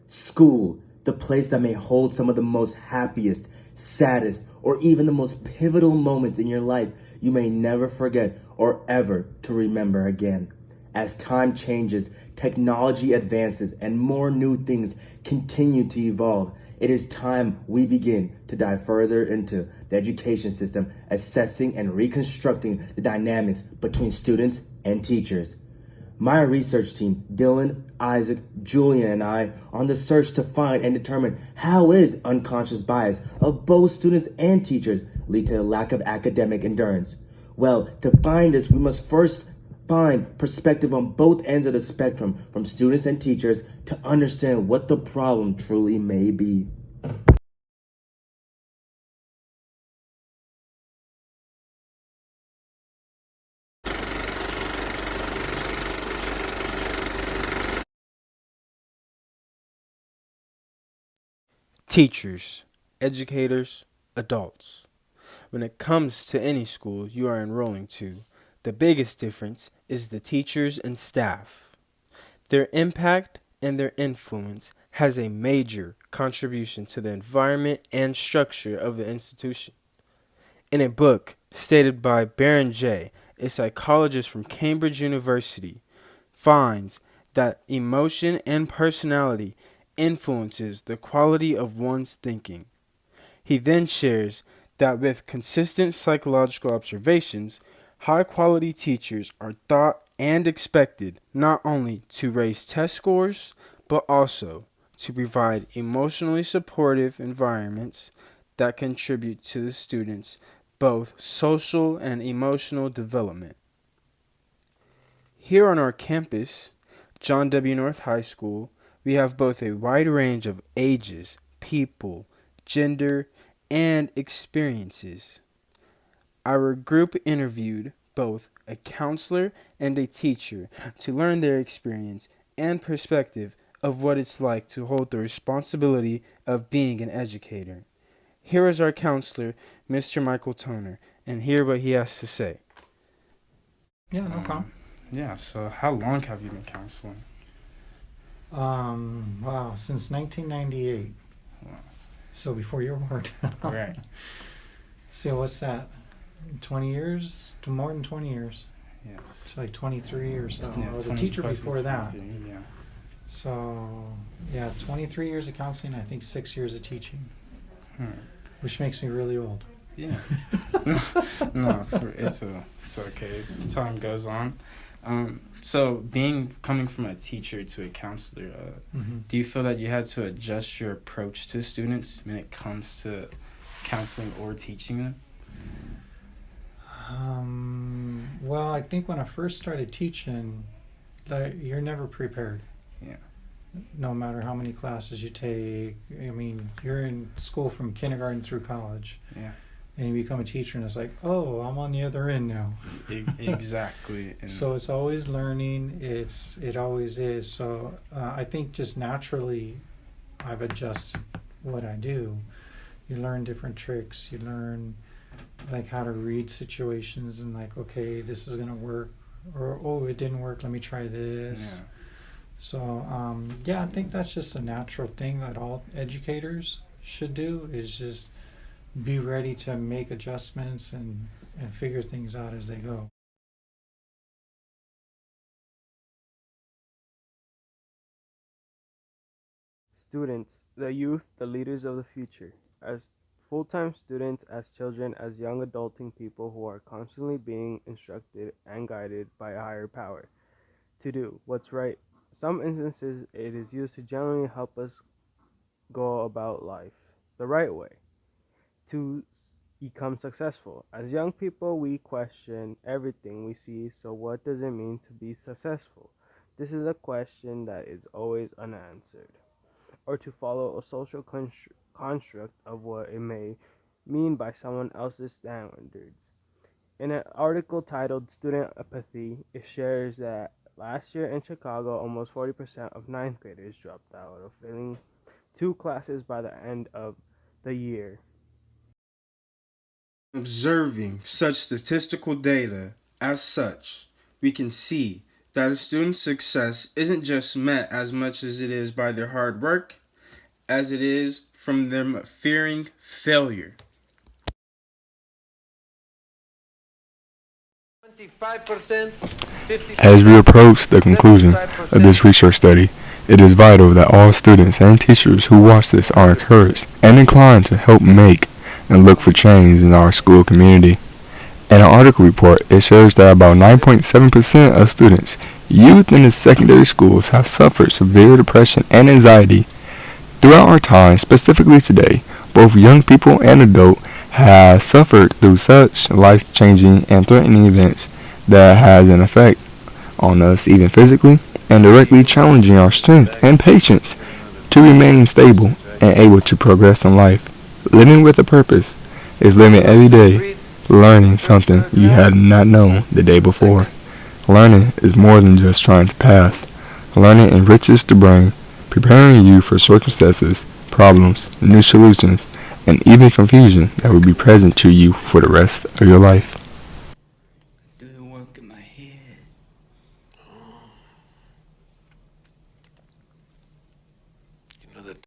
School, the place that may hold some of the most happiest, saddest, or even the most pivotal moments in your life you may never forget or ever to remember again. As time changes, technology advances, and more new things continue to evolve, it is time we begin to dive further into the education system, assessing and reconstructing the dynamics between students and teachers. My research team, Dylan, Isaac, Julia, and I are on the search to find and determine how is unconscious bias of both students and teachers lead to a lack of academic endurance. Well, to find this, we must first find perspective on both ends of the spectrum from students and teachers to understand what the problem truly may be. Teachers, educators, adults. When it comes to any school you are enrolling to, the biggest difference is the teachers and staff. Their impact and their influence has a major contribution to the environment and structure of the institution. In a book stated by Baron J., a psychologist from Cambridge University, finds that emotion and personality influences the quality of one's thinking. He then shares that with consistent psychological observations, high quality teachers are thought and expected not only to raise test scores, but also to provide emotionally supportive environments that contribute to the students' both social and emotional development. Here on our campus, John W. North High School, we have both a wide range of ages, people, gender, and experiences. Our group interviewed both a counselor and a teacher to learn their experience and perspective of what it's like to hold the responsibility of being an educator. Here is our counselor, Mr. Michael Toner, and hear what he has to say. Yeah, no problem. Yeah, so how long have you been counseling? Wow, since 1998. Wow. So before you were born. Right. So what's that? 20 years? More than 20 years. Yes. It's like 23 or so. Yeah, I was a 20 teacher plus before that. 23, yeah. So, yeah, 23 years of counseling, I think 6 years of teaching, which makes me really old. Yeah. No, it's okay. As time goes on. So coming from a teacher to a counselor, do you feel that you had to adjust your approach to students when it comes to counseling or teaching them? Well, I think when I first started teaching, you're never prepared. Yeah. No matter how many classes you take. I mean, you're in school from kindergarten through college. Yeah. And you become a teacher, and it's like, oh, I'm on the other end now. Exactly. So it's always learning. It always is. So I think just naturally, I've adjusted what I do. You learn different tricks. You learn like how to read situations and like, okay, this is gonna work, or oh, it didn't work. Let me try this. Yeah. So yeah, I think that's just a natural thing that all educators should do. Is just be ready to make adjustments and figure things out as they go. Students, the youth, the leaders of the future. As full-time students, as children, as young adulting people who are constantly being instructed and guided by a higher power to do what's right. Some instances it is used to generally help us go about life the right way, to become successful. As young people, we question everything we see, so what does it mean to be successful? This is a question that is always unanswered, or to follow a social construct of what it may mean by someone else's standards. In an article titled Student Apathy, it shares that last year in Chicago, almost 40% of ninth graders dropped out of failing two classes by the end of the year. Observing such statistical data as such, we can see that a student's success isn't just met as much as it is by their hard work, as it is from them fearing failure. As we approach the conclusion of this research study, it is vital that all students and teachers who watch this are encouraged and inclined to help make and look for change in our school community. In an article report, it shows that about 9.7% of students, youth in the secondary schools have suffered severe depression and anxiety. Throughout our time, specifically today, both young people and adults have suffered through such life-changing and threatening events that has an effect on us even physically and directly challenging our strength and patience to remain stable and able to progress in life. Living with a purpose is living every day learning something you had not known the day before. Learning is more than just trying to pass. Learning enriches the brain, preparing you for circumstances, problems, new solutions, and even confusion that will be present to you for the rest of your life.